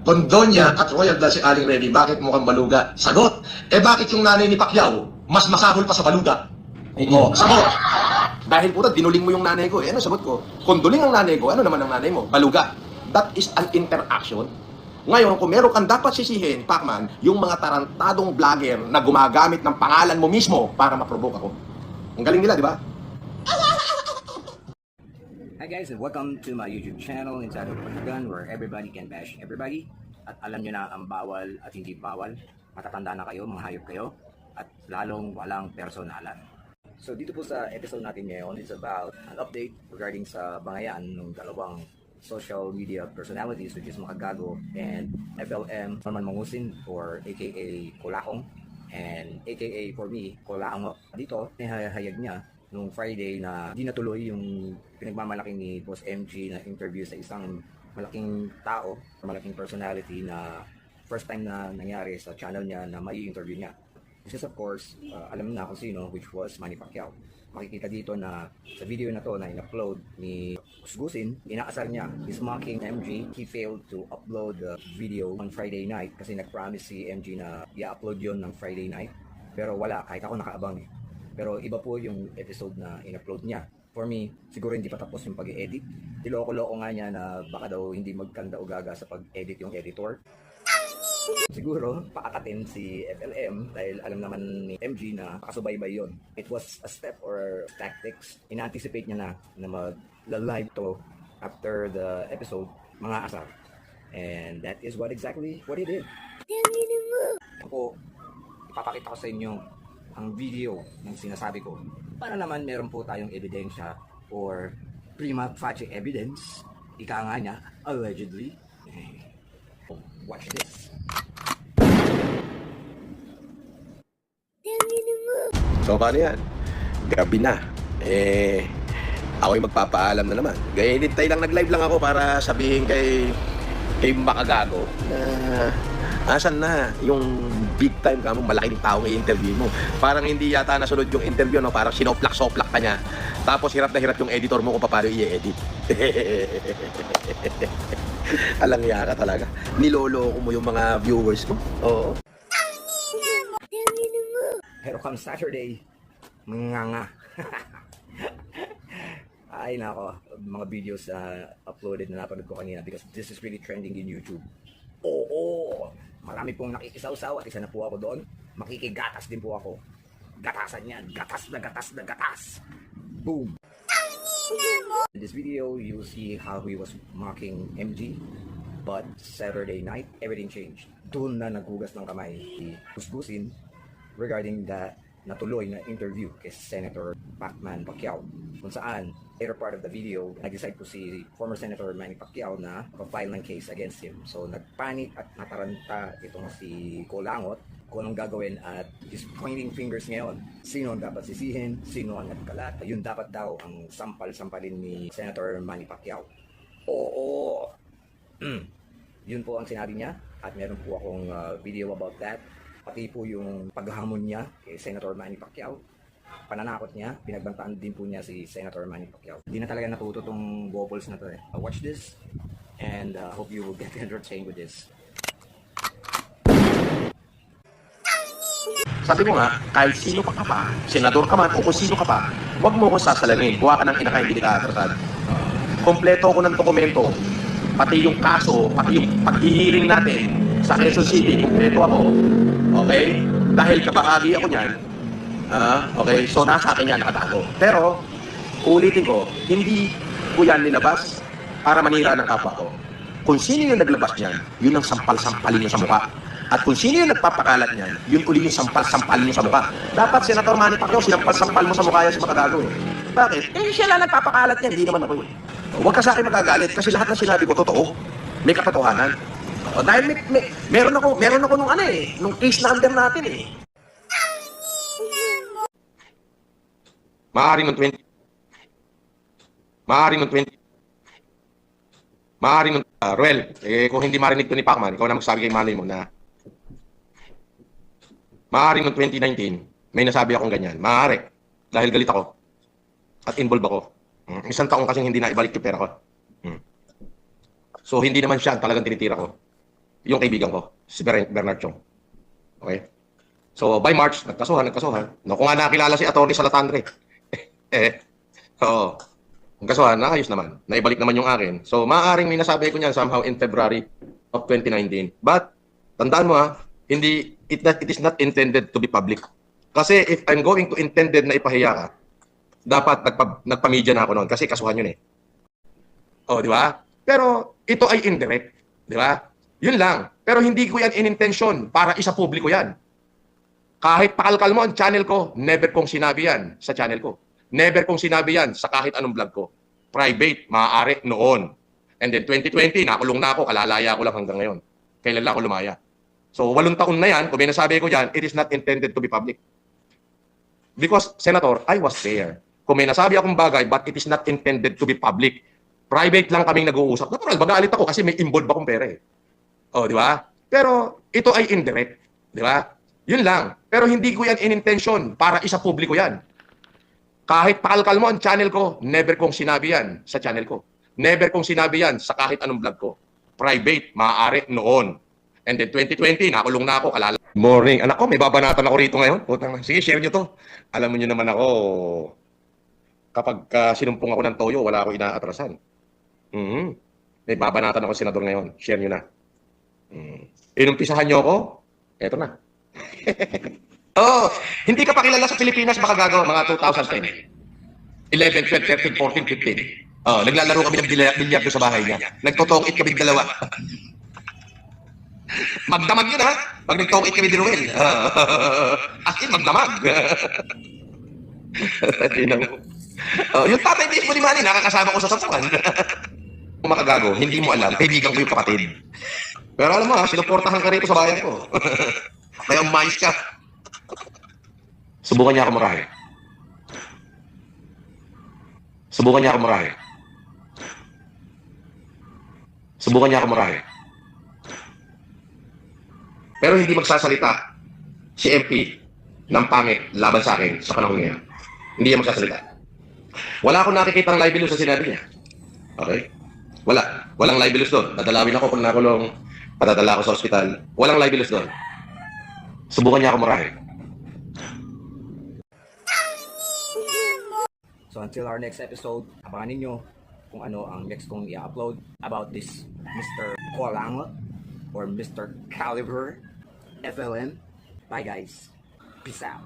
Condonia at royal blood si Aling Remy. Bakit mukhang baluga? Sagot. Bakit yung nanay ni Pacquiao mas masahol pa sa baluga? Oo, sagot. Dahil puta, dinuling mo yung nanay ko. Ano sagot ko? Konduling ang nanay ko. Ano naman ang nanay mo? Baluga. That is an interaction. Ngayon, kung meron kang dapat sisihin, Pacman, yung mga tarantadong vlogger na gumagamit ng pangalan mo mismo para maprovoke ako. Ang galing nila, di ba? Hi guys, and welcome to my YouTube channel, Inside of Gun, where everybody can bash everybody. At alam nyo na ang bawal at hindi bawal. Matatanda na kayo, mga hayop kayo, at lalong walang personalan. So dito po sa episode natin ngayon, it's about an update regarding sa bangayan ng dalawang social media personalities, which is Makagago and FLM Norman Mangusin, or aka Kulakong, and aka for me, Kulaango. Dito, nihahayag niya nung Friday na di natuloy yung pinagmamalaki ni Boss MG na interview sa isang malaking tao, malaking personality na first time na nangyari sa channel niya na may interview niya. Which is of course, alam na kung sino, which was Manny Pacquiao. Makikita dito na sa video na to na in-upload ni Usgusin, inaasar niya, he's mocking MG. He failed to upload the video on Friday night kasi nag-promise si MG na i-upload yon ng Friday night. Pero wala, kahit ako nakaabang eh. Pero iba po yung episode na in-upload niya. For me, siguro hindi pa tapos yung pag-edit. Niloko-loko nga niya na baka daw hindi magkanda o gaga sa pag-edit yung editor. Siguro, paakatin si FLM dahil alam naman ni MG na pakasubaybay yon. It was a step or tactics. Ina-anticipate niya na mag-live to after the episode, mga asar. And that is what exactly what he did. Ako, ipapakita ko sa inyo ang video ng sinasabi ko para naman meron po tayong ebidensya or prima facie evidence, ika nga niya, allegedly. Watch this. So, paano yan? Gabi na. Ako'y magpapaalam na naman. Gaya, hintay lang, nag-live lang ako para sabihin kay Makagago na asan na yung big time ka mo, malaking taong i-interview mo. Parang hindi yata nasunod yung interview, no? Parang sinoplak-soplak ka niya. Tapos hirap na hirap yung editor mo kung paano i-edit. Alang ya ka talaga. Niloloko mo yung mga viewers mo. Oo. Pero come Saturday, nga. Ay nako, mga videos uploaded na napanood ko kanina because this is really trending in YouTube. Oo, marami pong nakikisaw-saw at isa na po ako doon. Makikigatas din po ako. Gatasan yan, gatas na gatas na gatas. Boom! In this video, you'll see how he was mocking MG. But Saturday night, everything changed. Doon na naghugas ng kamay si Usgusin regarding that natuloy na interview kay Senator Pacman Pacquiao, kung saan later part of the video, nag-decide po si former Senator Manny Pacquiao na mag-file ng case against him. So nagpanik at nataranta itong si Kulangot kung anong gagawin at is pointing fingers ngayon. Sino ang dapat sisihin? Sino ang nagkalat? Yun dapat daw ang sampal-sampalin ni Senator Manny Pacquiao. Oo! Yun po ang sinabi niya at meron po akong video about that. Pati po yung paghamon niya kay Senator Manny Pacquiao, pananakot niya, pinagbantaan din po niya si Senator Manny Pacquiao. Hindi na talaga natuto tong bubbles na to eh. Watch this and hope you will get entertained with this. Sabi mo nga, kahit sino ka pa, senador ka man o kung sino ka pa, huwag mo kong sasalamin. Buha ka ng inakay, hindi ka atrasad. Kompleto ako ng dokumento, pati yung kaso, pati yung paghihiring natin sa Quezon City, kompleto ako. Okay? Dahil kabahagi ako niyan, okay, so nasa akin yan nakatago. Pero, ulitin ko, hindi ko yan nilabas para manira ng kapwa ko. Kung sino yung naglabas niyan, yun ang sampal-sampalin niyo sa mukha. At kung sino yung nagpapakalat niyan, yun uli yung sampal-sampalin niyo sa mukha. Dapat, Senator Manny Pacquiao, sinampal-sampal mo sa mukha yan si Makagago. Bakit? Siya lang nagpapakalat niyan, hindi naman ako. Huwag ka sa akin magagalit kasi lahat ng sinabi ko totoo. May katotohanan. O, dahil meron ako nung nung case number natin eh. Maaring ng 20. Ruel, kung hindi marinig to ni Pacman, ikaw na magsabi kay Manny mo na maaring ng 2019, may nasabi akong ganyan. Maaari. Dahil galit ako. At involved ako. Isang taong kasing hindi na ibalik yung pera ko. So, hindi naman siya talagang tinitira ko. yung kaibigan ko, si Bernard Chong. Okay? So, by March, nagkasuhan. No, kung nga nakilala si Atty. Salatangre. Oo. Ang kasuhan, naayos naman. Naibalik naman yung akin. So, maaaring may nasabi ko niyan somehow in February of 2019. But, tandaan mo it is not intended to be public. Kasi if I'm going to intended na ipahiya ka, dapat nagpa-media na ako noon kasi kasuhan yun eh. Oh, di ba? Pero ito ay indirect, di ba? Yun lang. Pero hindi ko yan in-intention para isa publiko yan. Kahit pakalkal mo ang channel ko, never kong sinabi yan sa channel ko. Never kong sinabi yan sa kahit anong vlog ko. Private, maaari noon. And then 2020, nakulong na ako, kalalaya ko lang hanggang ngayon. Kailan lang ako lumaya. So 8 taon na yan, kung may nasabi ko dyan, it is not intended to be public. Because, Senator, I was there. Kung may nasabi akong bagay, but it is not intended to be public. Private lang kaming nag-uusap. Natural, magalit ako kasi may involved akong pera eh. Oh, di ba? Pero ito ay indirect. Di ba? Yun lang. Pero hindi ko yan in-intention para isa publiko yan. Kahit pakalkal mo ang channel ko, never kong sinabi yan sa channel ko. Never kong sinabi yan sa kahit anong vlog ko. Private, maaari noon. And then 2020, nakulong na ako, kalala. Morning. Anak ko, may babanatan ako rito ngayon. Putang, sige, share nyo to. Alam niyo naman ako, kapag sinumpong ako ng toyo, wala ako inaatrasan. May babanatan ako senador ngayon. Share nyo na. Inumpisahan nyo ako, eto na. Oh, hindi ka pa kilala sa Pilipinas, baka gagawa mga 2010. 11, 12, 13, 14, 15. Oh, naglalaro kami ng bilyar doon sa bahay niya. Nagtotokit kami dalawa. Magdamag yun ha. Pag nagtokit kami din Ruel. As in, magdamag. Yung tatay mismo ni Manny, nakakasama ko sa sapuan. Kung makagago, hindi mo alam, kaibigan ko yung kapatid. Pero alam mo ha, sinuportahan ka rito sa bayan ko. Kaya umayos ka. Subukan niya ako marami. Subukan niya ako marami. Subukan niya ako marami. Pero hindi magsasalita si MP ng pangit laban sa akin sa panahon niya. Hindi niya magsasalita. Wala akong nakikita ng libelous sa sinabi niya. Okay? Wala. Walang libelous doon. Dadalawin ako kung nakulong, patadala ako sa ospital. Walang libelous doon. Subukan niya ako marami. So until our next episode, abangan ninyo kung ano ang next kong i-upload about this Mr. Colango or Mr. Caliber FLM. Bye guys. Peace out.